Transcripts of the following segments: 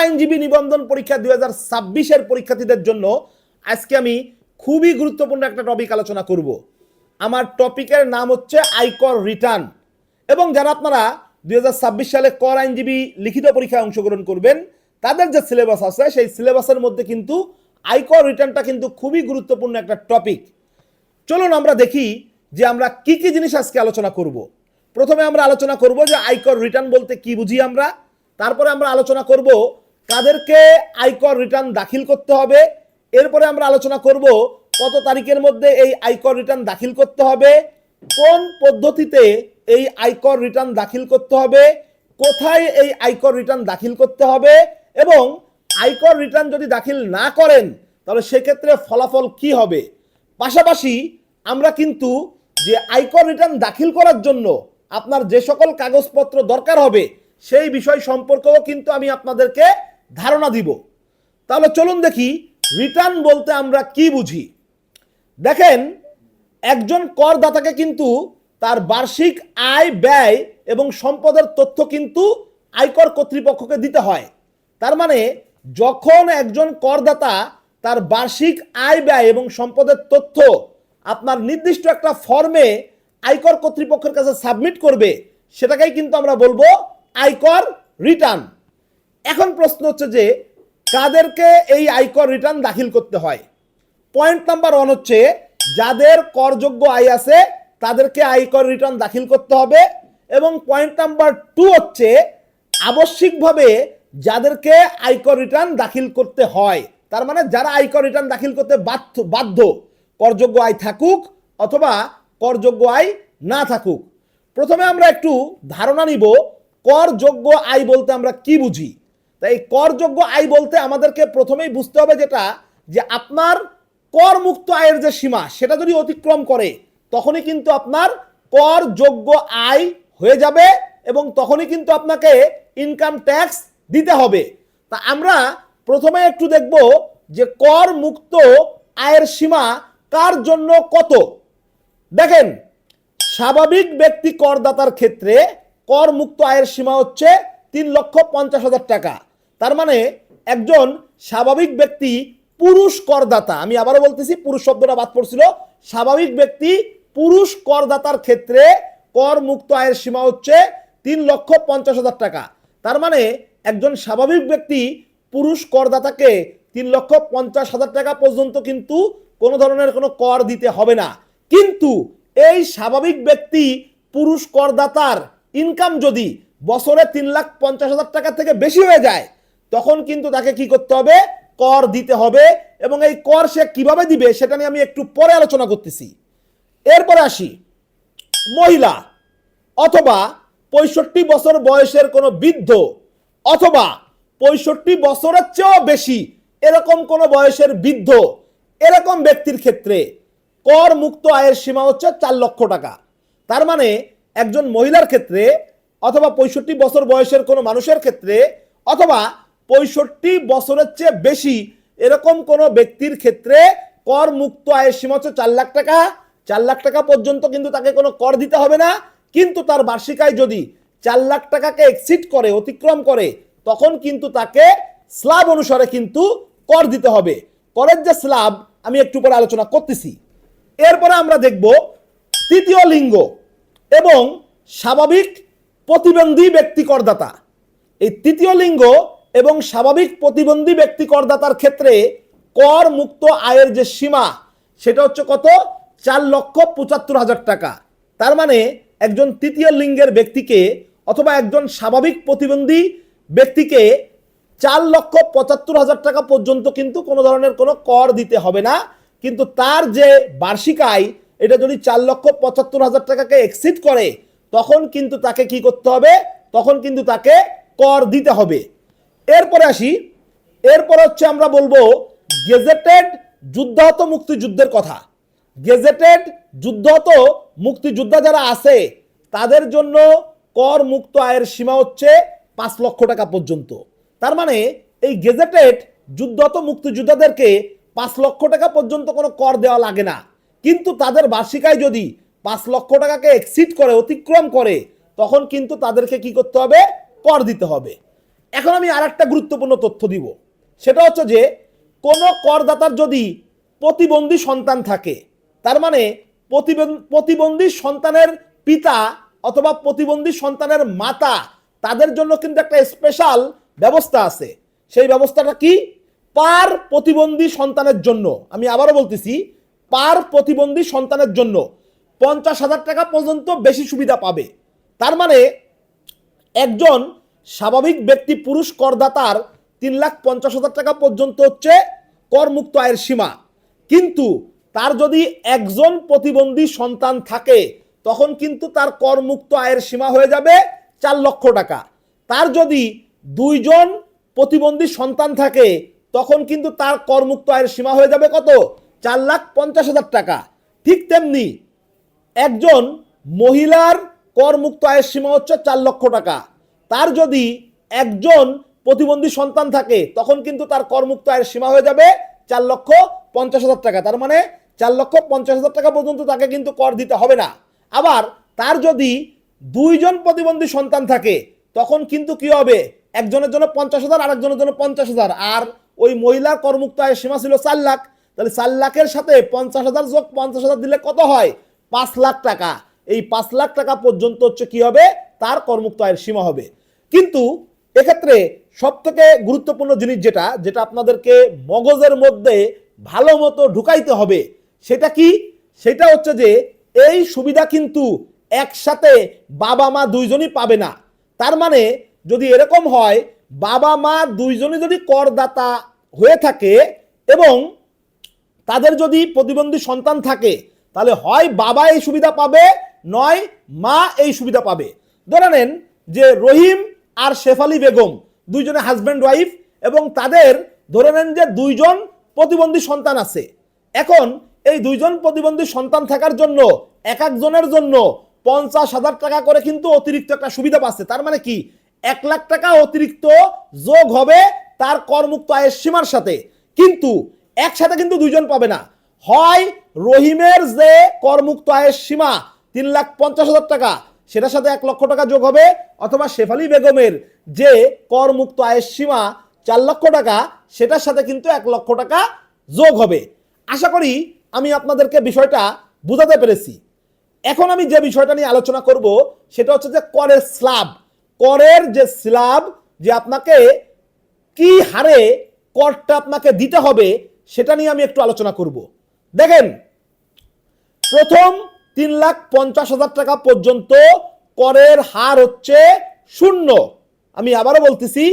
আইনজীবী নিবন্ধন পরীক্ষা 2026-এর পরীক্ষার্থীদের জন্য আজকে আমি খুবই গুরুত্বপূর্ণ একটা টপিক আলোচনা করব। আমার টপিকের নাম হচ্ছে আয়কর রিটার্ন। এবং যারা আপনারা 2026 সালে কর আইনজীবী লিখিত পরীক্ষায় অংশগ্রহণ করবেন, তাদের যে সিলেবাস আছে সেই সিলেবাসের মধ্যে কিন্তু আয়কর রিটার্নটা কিন্তু খুবই গুরুত্বপূর্ণ একটা টপিক। চলুন আমরা দেখি যে আমরা কি কি জিনিস আজকে আলোচনা করব। প্রথমে আমরা আলোচনা করব যে আয়কর রিটার্ন বলতে কি বুঝি আমরা। তারপরে আমরা আলোচনা করব কাদেরকে আয়কর রিটার্ন দাখিল করতে হবে। এরপরে আমরা আলোচনা করব কত তারিখের মধ্যে এই আয়কর রিটার্ন দাখিল করতে হবে, কোন পদ্ধতিতে এই আয়কর রিটার্ন দাখিল করতে হবে, কোথায় এই আয়কর রিটার্ন দাখিল করতে হবে, এবং আয়কর রিটার্ন যদি দাখিল না করেন তাহলে সেক্ষেত্রে ফলাফল কি হবে। পাশাপাশি আমরা কিন্তু যে আয়কর রিটার্ন দাখিল করার জন্য আপনার যে সকল কাগজপত্র দরকার হবে সেই বিষয় সম্পর্কেও কিন্তু আমি আপনাদেরকে ধারণা দিব। তাহলে চলুন দেখি রিটার্ন বলতে আমরা কি বুঝি। দেখেন, একজন করদাতাকে কিন্তু তার বার্ষিক আয় ব্যয় এবং সম্পদের তথ্য কিন্তু আয়কর কর্তৃপক্ষকে দিতে হয়। তার মানে যখন একজন করদাতা তার বার্ষিক আয় ব্যয় এবং সম্পদের তথ্য আপনার নির্দিষ্ট একটা ফর্মে আয়কর কর্তৃপক্ষের কাছে সাবমিট করবে, সেটাকেই কিন্তু আমরা বলবো আয়কর রিটার্ন। এখন প্রশ্ন হচ্ছে যে কাদেরকে এই আয়কর রিটার্ন দাখিল করতে হয়। পয়েন্ট নাম্বার 1 হচ্ছে যাদের করযোগ্য আয় আছে তাদেরকে আয়কর রিটার্ন দাখিল করতে হবে। এবং পয়েন্ট নাম্বার 2 হচ্ছে আবশ্যিকভাবে যাদেরকে আয়কর রিটার্ন দাখিল করতে হয়। তার মানে যারা আয়কর রিটার্ন দাখিল করতে বাধ্য, করযোগ্য আয় থাকুক অথবা করযোগ্য আয় না থাকুক। প্রথমে আমরা একটু ধারণা নিব করযোগ্য আয় বলতে আমরা কি বুঝি। তাই করযোগ্য আয় বলতে আমাদেরকে প্রথমেই বুঝতে হবে যেটা যে আপনার করমুক্ত আয়ের যে সীমা সেটা যদি অতিক্রম করে তখনই কিন্তু আপনার করযোগ্য আয় হয়ে যাবে এবং তখনই কিন্তু আপনাকে ইনকাম ট্যাক্স দিতে হবে। তা আমরা প্রথমে একটু দেখব যে কর মুক্ত আয়ের সীমা কার জন্য কত। দেখেন, স্বাভাবিক ব্যক্তি করদাতার ক্ষেত্রে কর মুক্ত আয়ের সীমা হচ্ছে 3,50,000 টাকা। তার মানে একজন স্বাভাবিক ব্যক্তি পুরুষ করদাতা, আমি আবারও বলতেছি পুরুষ শব্দটা বাদ পড়ছিল, স্বাভাবিক ব্যক্তি পুরুষ করদাতার ক্ষেত্রে কর মুক্ত আয়ের সীমা হচ্ছে 3,50,000 টাকা। তার মানে একজন স্বাভাবিক ব্যক্তি পুরুষ করদাতাকে 3,50,000 টাকা পর্যন্ত কিন্তু কোনো ধরনের কোনো কর দিতে হবে না। কিন্তু এই স্বাভাবিক ব্যক্তি পুরুষ করদাতার ইনকাম যদি বছরে 3,50,000 টাকা থেকে বেশি হয়ে যায় তখন কিন্তু তাকে কি করতে হবে, কর দিতে হবে। এবং এই কর সে কিভাবে দিবে সেটা নিয়ে আমি একটু পরে আলোচনা করতেছি। এরপরে আসি, মহিলা অথবা 65 বছর বয়সের কোনো বৃদ্ধ অথবা 65 বছরের চেয়েও বেশি এরকম কোনো বয়সের বৃদ্ধ এরকম ব্যক্তির ক্ষেত্রে কর মুক্ত আয়ের সীমা হচ্ছে 4 লক্ষ টাকা। তার মানে একজন মহিলার ক্ষেত্রে অথবা 65 বছর বয়সের কোনো মানুষের ক্ষেত্রে অথবা 65 বছরের চেয়ে বেশি এরকম কোনো ব্যক্তির ক্ষেত্রে কর মুক্ত আয়ের সীমা হচ্ছে 4 লাখ টাকা। 4 লাখ টাকা পর্যন্ত কিন্তু তাকে কোনো কর দিতে হবে না। কিন্তু তার বার্ষিক আয় যদি 4 লাখ টাকাকে এক্সিড করে, অতিক্রম করে, তখন কিন্তু তাকে স্ল্যাব অনুসারে কিন্তু কর দিতে হবে। করের যে স্ল্যাব আমি একটু পরে আলোচনা করতেছি। এরপরে আমরা দেখব তৃতীয় লিঙ্গ এবং স্বাভাবিক প্রতিবন্ধী ব্যক্তি করদাতা। এই তৃতীয় লিঙ্গ এবং স্বাভাবিক প্রতিবন্ধী ব্যক্তি করদাতার ক্ষেত্রে কর মুক্ত আয়ের যে সীমা সেটা হচ্ছে কত, 4,75,000 টাকা। তার মানে একজন তৃতীয় লিঙ্গের ব্যক্তিকে অথবা একজন স্বাভাবিক প্রতিবন্ধী ব্যক্তিকে 4,75,000 টাকা পর্যন্ত কিন্তু কোনো ধরনের কোনো কর দিতে হবে না। কিন্তু তার যে বার্ষিক আয় এটা যদি 4,75,000 টাকাকে এক্সিড করে তখন কিন্তু তাকে কি করতে হবে, তখন কিন্তু তাকে কর দিতে হবে। এরপরে আসি, এরপর হচ্ছে আমরা বলবো গেজেটেড যুদ্ধাহত মুক্তিযুদ্ধের কথা। গেজেটেড যুদ্ধাহত মুক্তিযোদ্ধা যারা আছে তাদের জন্য কর মুক্ত আয়ের সীমা হচ্ছে 5 লক্ষ টাকা পর্যন্ত। তার মানে এই গেজেটেড যুদ্ধাহত মুক্তিযোদ্ধাদেরকে 5 লক্ষ টাকা পর্যন্ত কোনো কর দেওয়া লাগে না। কিন্তু তাদের বার্ষিক আয় যদি 5 লক্ষ টাকাকে এক্সিড করে, অতিক্রম করে, তখন কিন্তু তাদেরকে কি করতে হবে, কর দিতে হবে। এখন আমি আরেকটা গুরুত্বপূর্ণ তথ্য দিব, সেটা হচ্ছে যে কোনো করদাতার যদি প্রতিবন্ধী সন্তান থাকে, তার মানে প্রতিবন্ধী সন্তানের পিতা অথবা প্রতিবন্ধী সন্তানের মাতা, তাদের জন্য কিন্তু একটা স্পেশাল ব্যবস্থা আছে। সেই ব্যবস্থাটা কি? পার প্রতিবন্ধী সন্তানের জন্য, আমি আবারও বলতেছি, পার প্রতিবন্ধী সন্তানের জন্য 50,000 টাকা পর্যন্ত বেশি সুবিধা পাবে। তার মানে একজন স্বাভাবিক ব্যক্তি পুরুষ করদাতার 3,50,000 টাকা পর্যন্ত হচ্ছে করমুক্ত আয়ের সীমা, কিন্তু তার যদি একজন প্রতিবন্ধী সন্তান থাকে তখন কিন্তু তার করমুক্ত আয়ের সীমা হয়ে যাবে 4 লক্ষ টাকা। তার যদি 2 জন প্রতিবন্ধী সন্তান থাকে তখন কিন্তু তার করমুক্ত আয়ের সীমা হয়ে যাবে কত? 4,50,000 টাকা। ঠিক তেমনি একজন মহিলার করমুক্ত আয়ের সীমা হচ্ছে 4 লক্ষ টাকা। তার যদি একজন প্রতিবন্ধী সন্তান থাকে তখন কিন্তু তার করমুক্ত আয়ের সীমা হয়ে যাবে 4,50,000 টাকা। তার মানে 4,50,000 টাকা পর্যন্ত তাকে কিন্তু কর দিতে হবে না। আবার তার যদি 2 জন প্রতিবন্ধী সন্তান থাকে তখন কিন্তু কি হবে? একজনের জন্য 50,000, আর একজনের জন্য 50,000, আর ওই মহিলার করমুক্ত আয়ের সীমা ছিল 4 লাখ। তাহলে 4 লাখের সাথে 50,000 যোগ 50,000 দিলে কত হয়? 5 লাখ টাকা। এই 5 লাখ টাকা পর্যন্ত হচ্ছে কি হবে? তার করমুক্ত আয়ের সীমা হবে। কিন্তু এক্ষেত্রে সব থেকে গুরুত্বপূর্ণ জিনিস যেটা যেটা আপনাদেরকে মগজের মধ্যে ভালো মতো ঢুকাইতে হবে, সেটা কি? সেটা হচ্ছে যে এই সুবিধা কিন্তু একসাথে বাবা মা দুইজনই পাবে না। তার মানে যদি এরকম হয়, বাবা মা দুইজনই যদি করদাতা হয়ে থাকে এবং তাদের যদি প্রতিবন্ধী সন্তান থাকে, তাহলে হয় বাবা এই সুবিধা পাবে, নয় মা এই সুবিধা পাবে। ধরে নেন যে রহিম আর শেফালি বেগম দুইজনে হাজব্যান্ড ওয়াইফ, এবং তাদের ধরে নেন যে 2 জন প্রতিবন্ধী সন্তান আছে। এখন এই 2 জন প্রতিবন্ধী সন্তান থাকার জন্য এক একজনের জন্য 50,000 টাকা করে কিন্তু অতিরিক্ত একটা সুবিধা পাচ্ছে। তার মানে কি? 1 লাখ টাকা অতিরিক্ত যোগ হবে তার করমুক্ত আয়ের সীমার সাথে। কিন্তু একসাথে কিন্তু 2 জন পাবে না। হয় রহিমের যে করমুক্ত আয়ের সীমা 3,50,000 টাকা, সেটার সাথে 1 লক্ষ টাকা যোগ হবে, অথবা শেফালি বেগমের যে করমুক্ত আয়ের সীমা 4 লক্ষ টাকা, সেটার সাথে কিন্তু 1 লক্ষ টাকা যোগ হবে। আশা করি আমি আপনাদেরকে বিষয়টা বুঝাতে পেরেছি। এখন আমি যে বিষয়টা নিয়ে আলোচনা করব সেটা হচ্ছে যে করের স্ল্যাব। করের যে স্ল্যাব, যে আপনাকে কি হারে করটা আপনাকে দিতে হবে, সেটা নিয়ে আমি একটু আলোচনা করব। দেখেন, প্রথম 3,50,000 টাকা পর্যন্ত করের হার হচ্ছে 0। আমি আবারও বলতেছি,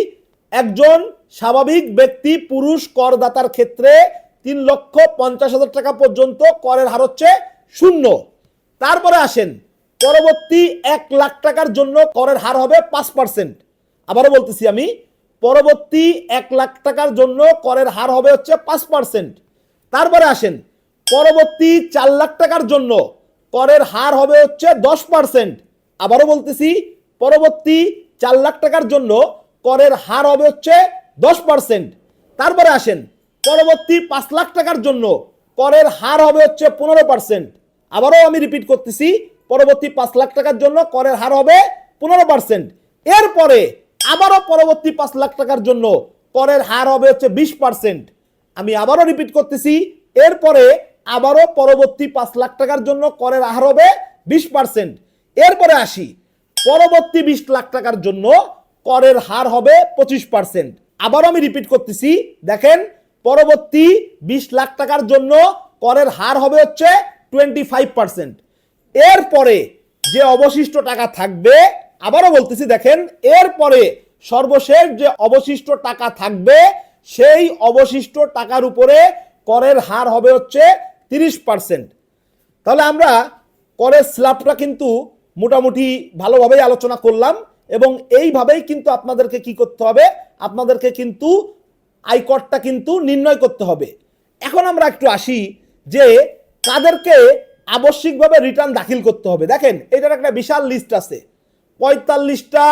একজন স্বাভাবিক ব্যক্তি পুরুষ করদাতার ক্ষেত্রে 3,50,000 টাকা পর্যন্ত করের হার হচ্ছে 0। তারপরে আসেন পরবর্তী 1 লাখ টাকার জন্য করের হার হবে 5%। আবারও বলতেছি আমি, পরবর্তী 1 লাখ টাকার জন্য করের হার হবে হচ্ছে 5%। তারপরে আসেন পরবর্তী 4 লাখ টাকার জন্য করের হার হবে হচ্ছে 10%। আবারও বলতেছি, পরবর্তী 4 লাখ টাকার জন্য করের হার হবে হচ্ছে 10%। তারপরে আসেন পরবর্তী 5 লাখ টাকার জন্য করের হার হবে হচ্ছে 15%। আবারও আমি রিপিট করতেছি, পরবর্তী 5 লাখ টাকার জন্য করের হার হবে 15%। এরপরে আবারও পরবর্তী 5 লাখ টাকার জন্য করের হার হবে হচ্ছে 20%। আমি আবারও রিপিট করতেছি, এরপরে আবারও পরবর্তী 5 লাখ টাকার জন্য করের হার হবে 20%। এরপরে আসি পরবর্তী 20 লাখ টাকার জন্য করের হার হবে 25%। আবারও আমি রিপিট করতেছি, দেখেন, পরবর্তী 20 লাখ টাকার জন্য করের হার হবে হচ্ছে 25%। এরপরে যে অবশিষ্ট টাকা থাকবে, আবারও বলতেছি, দেখেন, এরপরে সর্বশেষ যে অবশিষ্ট টাকা থাকবে, সেই অবশিষ্ট টাকার উপরে করের হার হবে হচ্ছে 30%। তাহলে আমরা করের স্ল্যাবটা কিন্তু মোটামুটি ভালোভাবেই আলোচনা করলাম, এবং এইভাবেই কিন্তু আপনাদেরকে কি করতে হবে? আপনাদেরকে কিন্তু আয়করটা কিন্তু নির্ণয় করতে হবে। এখন আমরা একটু আসি যে কাদেরকে আবশ্যিকভাবে রিটার্ন দাখিল করতে হবে। দেখেন, এটার একটা বিশাল লিস্ট আছে, 45টা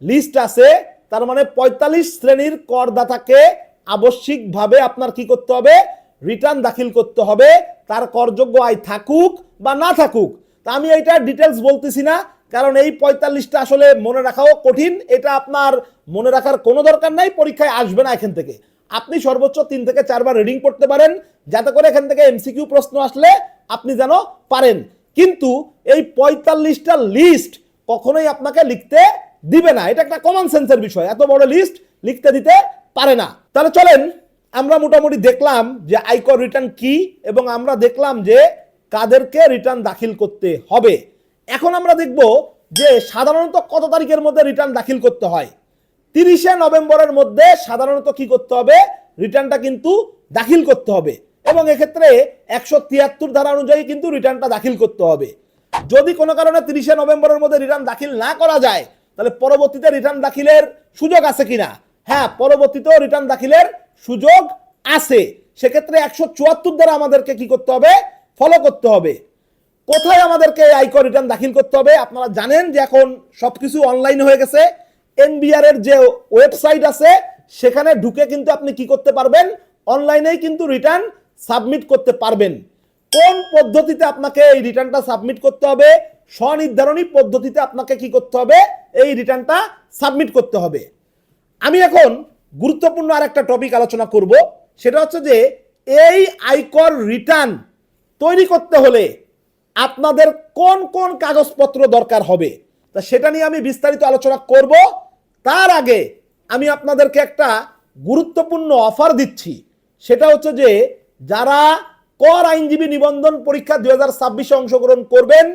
লিস্ট আছে। তার মানে 45 শ্রেণীর করদাতাকে আবশ্যিকভাবে আপনার কি করতে হবে? রিটার্ন দাখিল করতে হবে, তার করযোগ্য আয় থাকুক বা না থাকুক। তা আমি এইটা ডিটেলস বলতেছি না, কারণ এই 45টা আসলে মনে রাখাও কঠিন, এটা আপনার মনে রাখার কোনো দরকার নাই, পরীক্ষায় আসবে না এখান থেকে। আপনি সর্বোচ্চ 3 থেকে 4 বার রিডিং পড়তে পারেন, যাতে করে এখান থেকে এমসিকিউ প্রশ্ন আসলে আপনি যেন পারেন। কিন্তু এই 45টা লিস্ট কখনোই আপনাকে লিখতে দিবে না, এটা একটা কমন সেন্সের বিষয়, এত বড় লিস্ট লিখতে দিতে পারে না। তাহলে চলেন আমরা মোটামুটি দেখলাম যে আয়কর রিটার্ন কি, এবং আমরা দেখলাম যে কাদেরকে রিটার্ন দাখিল করতে হবে। এখন আমরা দেখব যে সাধারণত কত তারিখের মধ্যে রিটার্ন দাখিল করতে হয়। 30শে নভেম্বরের মধ্যে সাধারণত কি করতে হবে, রিটার্নটা কিন্তু দাখিল করতে হবে, এবং এক্ষেত্রে 173 ধারা অনুযায়ী কিন্তু রিটার্নটা দাখিল করতে হবে। যদি কোনো কারণে 30শে নভেম্বরের মধ্যে রিটার্ন দাখিল না করা যায়, তাহলে পরবর্তীতে রিটার্ন দাখিলের সুযোগ আছে কিনা? হ্যাঁ, পরবর্তীতেও রিটার্ন দাখিলের সুযোগ আছে। সেক্ষেত্রে 174 ধারা আমাদেরকে কি করতে হবে, ফলো করতে হবে। কোথায় আমাদেরকে আয়কর রিটার্ন দাখিল করতে হবে? আপনারা জানেন যে এখন সবকিছু অনলাইন হয়ে গেছে। এনবিআর এর যে ওয়েবসাইট আছে সেখানে ঢুকে কিন্তু আপনি কি করতে পারবেন, অনলাইনেই কিন্তু রিটার্ন সাবমিট করতে পারবেন। কোন পদ্ধতিতে আপনাকে এই রিটার্নটা সাবমিট করতে হবে? স্বনির্ধারণী পদ্ধতিতে আপনাকে কি করতে হবে, এই রিটার্নটা সাবমিট করতে হবে। আমি এখন গুরুত্বপূর্ণ আরেকটা টপিক আলোচনা করব, সেটা হচ্ছে যে এই আয়কর রিটার্ন তৈরি করতে হলে আপনাদের কোন কোন কাগজপত্র দরকার হবে, তা সেটা নিয়ে আমি বিস্তারিত আলোচনা করব। তার আগে আমি আপনাদেরকে একটা গুরুত্বপূর্ণ অফার দিচ্ছি, সেটা হচ্ছে যে যারা কর আইনজীবী নিবন্ধন পরীক্ষা 2026-এ অংশগ্রহণ করবেন,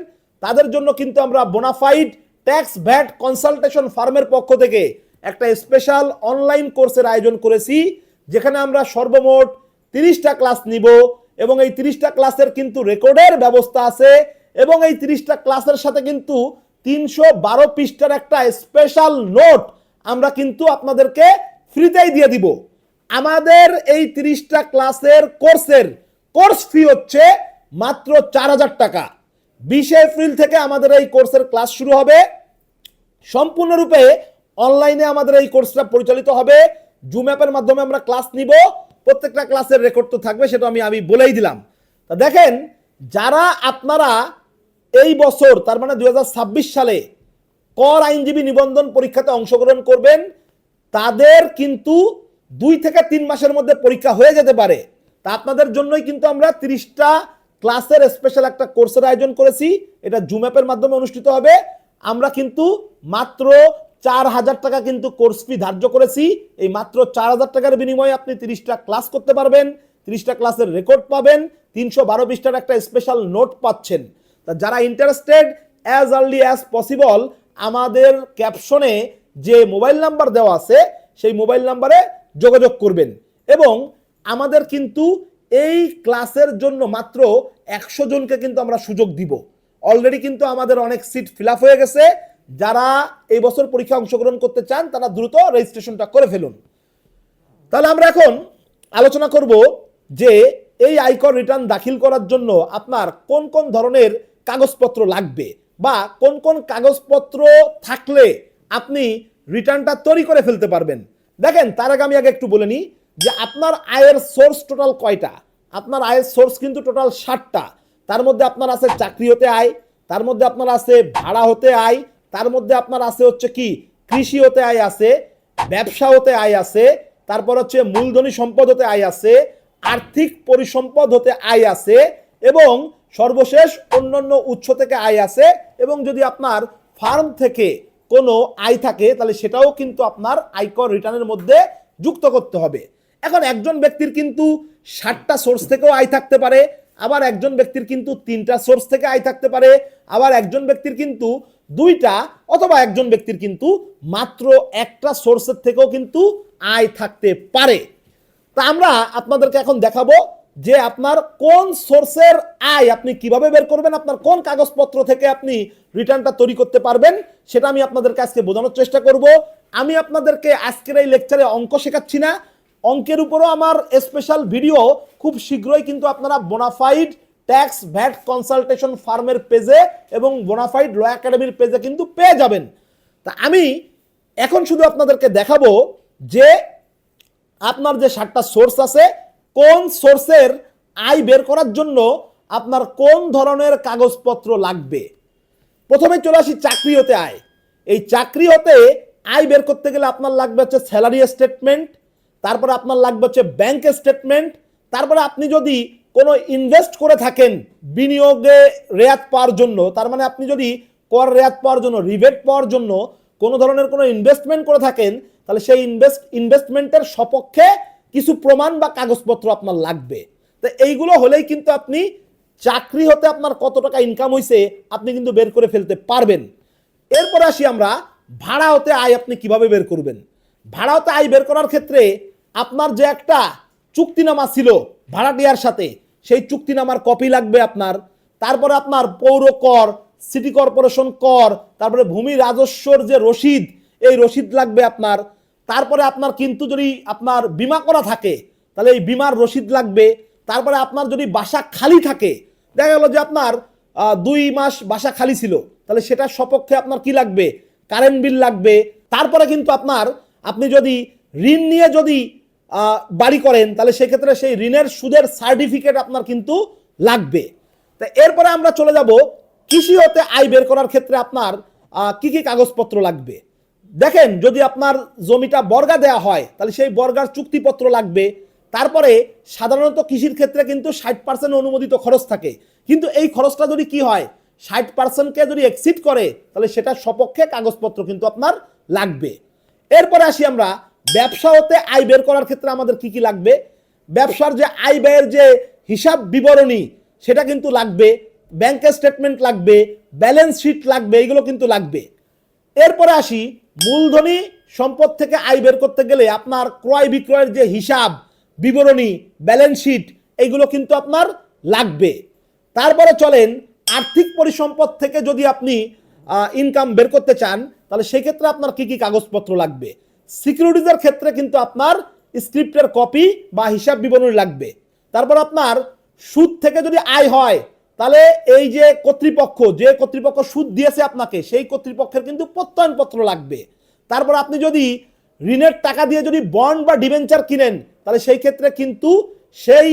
তাদের জন্য কিন্তু আমরা বোনাফাইড ট্যাক্স ভ্যাট কনসালটেশন ফার্মের পক্ষ থেকে একটা স্পেশাল অনলাইন কোর্সের আয়োজন করেছি, যেখানে আমরা সর্বমোট 30টা ক্লাস নিব, এবং এই 30টা ক্লাসের কিন্তু রেকর্ডের ব্যবস্থা আছে, এবং এই 30টা ক্লাসের সাথে কিন্তু 312 পৃষ্ঠার একটা স্পেশাল নোট আমরা কিন্তু আপনাদেরকে ফ্রিতেই দিয়ে দিব। আমাদের এই 30টা ক্লাসের কোর্স ফি হচ্ছে মাত্র 4000 টাকা। 20 এপ্রিল থেকে আমাদের এই কোর্সের ক্লাস শুরু হবে। সম্পূর্ণরূপে অনলাইনে আমাদের এই কোর্সটা পরিচালিত হবে। জুম অ্যাপের মাধ্যমে আমরা ক্লাস নিব, প্রত্যেকটা ক্লাসের রেকর্ড তো থাকবে, সেটা আমি বলেই দিলাম। তা দেখেন, যারা আপনারা এই বছর তার মানে 2026 সালে কর আইনজীবী নিবন্ধন পরীক্ষাতে অংশগ্রহণ করবেন, তাদের কিন্তু 2 থেকে 3 মাসের মধ্যে পরীক্ষা হয়ে যেতে পারে। তা আপনাদের জন্যই কিন্তু আমরা 30টা ক্লাসের স্পেশাল একটা কোর্সের আয়োজন করেছি। এটা জুম অ্যাপের মাধ্যমে অনুষ্ঠিত হবে। আমরা কিন্তু মাত্র 4000 টাকা কিন্তু কোর্স ফি ধার্য করেছি। এই মাত্র 4000 টাকার বিনিময়ে আপনি 30টা ক্লাস করতে পারবেন, 30টা ক্লাসের রেকর্ড পাবেন, 312 পৃষ্ঠার একটা স্পেশাল নোট পাচ্ছেন। তা যারা interested, as early as possible আমাদের ক্যাপশনে যে মোবাইল নাম্বার দেওয়া আছে সেই মোবাইল নাম্বারে যোগাযোগ করবেন। এবং আমাদের কিন্তু এই ক্লাসের জন্য মাত্র 100 জনকে কিন্তু আমরা সুযোগ দিব। অলরেডি কিন্তু আমাদের অনেক সিট ফিল আপ হয়ে গেছে। যারা এই বছর পরীক্ষা অংশগ্রহণ করতে চান তারা দ্রুত রেজিস্ট্রেশনটা করে ফেলুন। তাহলে আমরা এখন আলোচনা করব যে এই আয়কর রিটার্ন দাখিল করার জন্য আপনার কোন কোন ধরনের কাগজপত্র লাগবে, বা কোন কোন কাগজপত্র থাকলে আপনি রিটার্নটা তৈরি করে ফেলতে পারবেন। দেখেন, তার আগে আমি একটু বলে নিই যে আপনার আয়ের সোর্স টোটাল কয়টা। আপনার আয়ের সোর্স কিন্তু টোটাল 60টা। তার মধ্যে আপনার আছে চাকরি হতে আয়, তার মধ্যে আপনার আছে ভাড়া হতে আয়, তার মধ্যে আপনার আছে হচ্ছে কি কৃষি হতে আয় আছে, ব্যবসা হতে আয় আছে, তারপর হচ্ছে মূলধনী সম্পদ হতে আয় আছে, আর্থিক পরিসম্পদ হতে আয় আছে, এবং সর্বশেষ অন্যান্য উৎস থেকে আয় আছে। এবং যদি আপনার ফার্ম থেকে কোনো আয় থাকে তাহলে সেটাও কিন্তু আপনার আয়কর রিটার্নের মধ্যে যুক্ত করতে হবে। এখন একজন ব্যক্তির কিন্তু 60টা সোর্স থেকেও আয় থাকতে পারে, আবার একজন ব্যক্তির কিন্তু 3টা সোর্স থেকে আয় থাকতে পারে, আবার একজন ব্যক্তির কিন্তু 2টা, অথবা একজন ব্যক্তির কিন্তু মাত্র একটা সোর্সের থেকেও কিন্তু আয় থাকতে পারে। তা আমরা আপনাদেরকে এখন দেখাবো যে আপনার কোন সোর্সের আয় আপনি কিভাবে বের করবেন, আপনার কোন কাগজপত্র থেকে আপনি রিটার্নটা তৈরি করতে পারবেন, সেটা আমি আপনাদেরকে আজকে বোঝানোর চেষ্টা করব। আমি আপনাদেরকে আজকের এই লেকচারে অঙ্ক শেখাচ্ছি না, অঙ্কের উপরও আমার স্পেশাল ভিডিও খুব শীঘ্রই কিন্তু আপনারা বোনাফাইড ট্যাক্স ভ্যাট কনসালটেশন ফার্মের পেজে এবং বোনাফাইড ল একাডেমির পেজে কিন্তু পেয়ে যাবেন। তা আমি এখন শুধু আপনাদেরকে দেখাবো যে আপনার যে 60টা সোর্স আছে, কোন সোর্সের আয় বের করার জন্য আপনার কোন ধরনের কাগজপত্র লাগবে। প্রথমে চলে আসি চাকরি হতে আয়। এই চাকরি হতে আয় বের করতে গেলে আপনার লাগবে হচ্ছে স্যালারি স্টেটমেন্ট, তারপরে আপনার লাগবে হচ্ছে ব্যাংক স্টেটমেন্ট, তারপরে আপনি যদি কোনো ইনভেস্ট করে থাকেন বিনিয়োগে রেয়াত পাওয়ার জন্য, তার মানে আপনি যদি কর রেয়াত পাওয়ার জন্য, রিবেট পাওয়ার জন্য কোনো ধরনের কোনো ইনভেস্টমেন্ট করে থাকেন, তাহলে সেই ইনভেস্টমেন্টের সপক্ষে কিছু প্রমাণ বা কাগজপত্র আপনার লাগবে। তো এইগুলো হলেই কিন্তু আপনি চাকরি হতে আপনার কত টাকা ইনকাম হয়েছে আপনি কিন্তু বের করে ফেলতে পারবেন। এরপর আসি আমরা ভাড়া হতে আয় আপনি কিভাবে বের করবেন। ভাড়া হতে আয় বের করার ক্ষেত্রে আপনার যে একটা চুক্তিনামা ছিল ভাড়াটিয়ার সাথে, সেই চুক্তিনামার কপি লাগবে আপনার। তারপরে আপনার পৌর কর, সিটি কর্পোরেশন কর, তারপরে ভূমি রাজস্বর যে রসিদ, এই রসিদ লাগবে আপনার। তারপরে আপনার কিন্তু যদি আপনার বীমা করা থাকে তাহলে এই বীমার রসিদ লাগবে। তারপরে আপনার যদি বাসা খালি থাকে, দেখা গেল যে আপনার 2 মাস বাসা খালি ছিল, তাহলে সেটার সপক্ষে আপনার কি লাগবে, কারেন্ট বিল লাগবে। তারপরে কিন্তু আপনি যদি ঋণ নিয়ে যদি বাড়ি করেন তাহলে সেক্ষেত্রে সেই ঋণের সুদের সার্টিফিকেট আপনার কিন্তু লাগবে। তা এরপরে আমরা চলে যাব কৃষি হতে আয় বের করার ক্ষেত্রে আপনার কি কি কাগজপত্র লাগবে। দেখেন, যদি আপনার জমিটা বর্গা দেয়া হয় তাহলে সেই বর্গার চুক্তিপত্র লাগবে। তারপরে সাধারণত কৃষির ক্ষেত্রে কিন্তু 60% অনুমোদিত খরচ থাকে, কিন্তু এই খরচটা যদি কি হয় 60%কে যদি এক্সিড করে তাহলে সেটার সপক্ষে কাগজপত্র কিন্তু আপনার লাগবে। এরপরে আসি আমরা ব্যবসা হতে আয় বের করার ক্ষেত্রে আমাদের কি কি লাগবে। ব্যবসার যে আয় ব্যয়ের যে হিসাব বিবরণী সেটা কিন্তু লাগবে, ব্যাংক স্টেটমেন্ট লাগবে, ব্যালেন্স শিট লাগবে, এগুলো কিন্তু লাগবে। এরপরে আসি মূলধনী সম্পদ থেকে আয় বের করতে গেলে আপনার ক্রয় বিক্রয়ের যে হিসাব বিবরণী, ব্যালেন্স শিট, এগুলো কিন্তু আপনার লাগবে। তারপরে চলেন আর্থিক পরিসম্পদ থেকে যদি আপনি ইনকাম বের করতে চান তাহলে সেই ক্ষেত্রে আপনার কি কি কাগজপত্র লাগবে। সিকিউরিটিজের ক্ষেত্রে কিন্তু আপনার স্ক্রিপ্টের কপি বা হিসাব বিবরণী লাগবে। তারপর আপনার সুদ থেকে যদি আয় হয় তাহলে এই যে কর্তৃপক্ষ সুদ দিয়েছে আপনাকে, সেই কর্তৃপক্ষের কিন্তু প্রত্যয়নপত্র লাগবে। তারপর আপনি যদি ঋণের টাকা দিয়ে যদি বন্ড বা ডিবেঞ্চার কিনেন তাহলে সেই ক্ষেত্রে কিন্তু সেই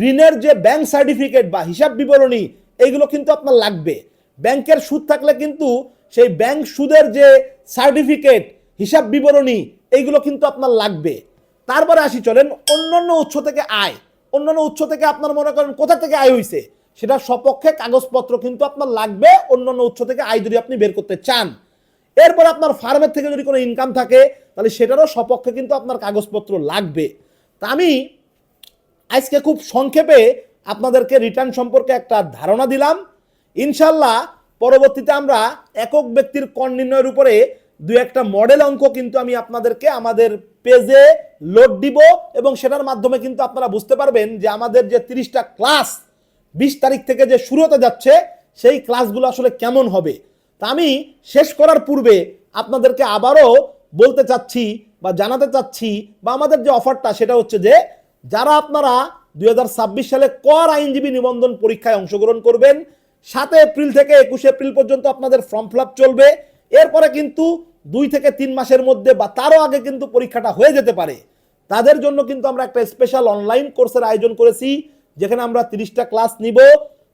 ঋণের যে ব্যাংক সার্টিফিকেট বা হিসাব বিবরণী এইগুলো কিন্তু আপনার লাগবে। ব্যাংকের সুদ থাকলে কিন্তু সেই ব্যাংক সুদের যে সার্টিফিকেট, হিসাব বিবরণী, এইগুলো কিন্তু আপনার লাগবে। তারপরে আসি চলেন অন্যান্য উৎস থেকে আয়। অন্যান্য উৎস থেকে আপনার মনে করেন কোথা থেকে আয় হয়েছে সেটার সপক্ষে কাগজপত্র কিন্তু আপনার লাগবে, অন্যান্য উৎস থেকে আয় যদি আপনি বের করতে চান। এরপর আপনার ফার্মের থেকে যদি কোনো ইনকাম থাকে তাহলে সেটারও সপক্ষে কিন্তু আপনার কাগজপত্র লাগবে। তা আমি আজকে খুব সংক্ষেপে আপনাদেরকে রিটার্ন সম্পর্কে একটা ধারণা দিলাম। ইনশাল্লাহ পরবর্তীতে আমরা একক ব্যক্তির কর নির্ণয়ের উপরে 2-1টা মডেল অঙ্ক কিন্তু আমি আপনাদেরকে আমাদের পেজে লোড দিব, এবং সেটার মাধ্যমে কিন্তু আপনারা বুঝতে পারবেন যে আমাদের যে 30টা ক্লাস 20 তারিখ থেকে যে শুরু হতে যাচ্ছে সেই ক্লাসগুলো আসলে কেমন হবে। তা আমি শেষ করার পূর্বে আপনাদেরকে আবারও বলতে চাচ্ছি বা জানাতে চাচ্ছি, বা আমাদের যে অফারটা সেটা হচ্ছে যে যারা আপনারা 2026 সালে কর আইনজীবী নিবন্ধন পরীক্ষায় অংশগ্রহণ করবেন, 7 এপ্রিল থেকে 21 এপ্রিল পর্যন্ত আপনাদের ফর্ম ফিল আপ চলবে। এরপরে কিন্তু 2 থেকে 3 মাসের মধ্যে বা তারও আগে কিন্তু পরীক্ষাটা হয়ে যেতে পারে। তাদের জন্য কিন্তু আমরা একটা স্পেশাল অনলাইন কোর্সের আয়োজন করেছি, যেখানে আমরা 30টা ক্লাস নিব,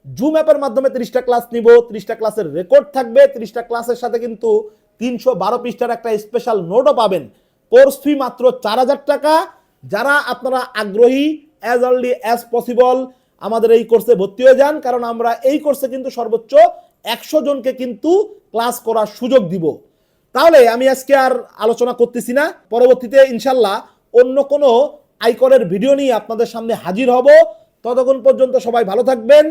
জুম অ্যাপের মাধ্যমে 30টা ক্লাস নিব। 30টা ক্লাসের রেকর্ড থাকবে, 30টা ক্লাসের সাথে কিন্তু 312 পৃষ্ঠার একটা স্পেশাল নোটও পাবেন। কোর্স ফি মাত্র 4000 টাকা। যারা আপনারা আগ্রহী, অ্যাজ আর্লি অ্যাজ পসিবল আমাদের এই কোর্সে ভর্তি হয়ে যান, কারণ আমরা এই কোর্সে কিন্তু সর্বোচ্চ 100 জনকে কিন্তু ক্লাস করার সুযোগ দিব। তাহলে আমি আজকে আর আলোচনা করতেছি না, পরবর্তীতে ইনশাল্লাহ অন্য কোনো আয়করের ভিডিও নিয়ে আপনাদের সামনে হাজির হব। ততক্ষণ পর্যন্ত সবাই ভালো থাকবেন,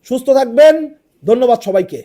সুস্থ থাকবেন। ধন্যবাদ সবাইকে।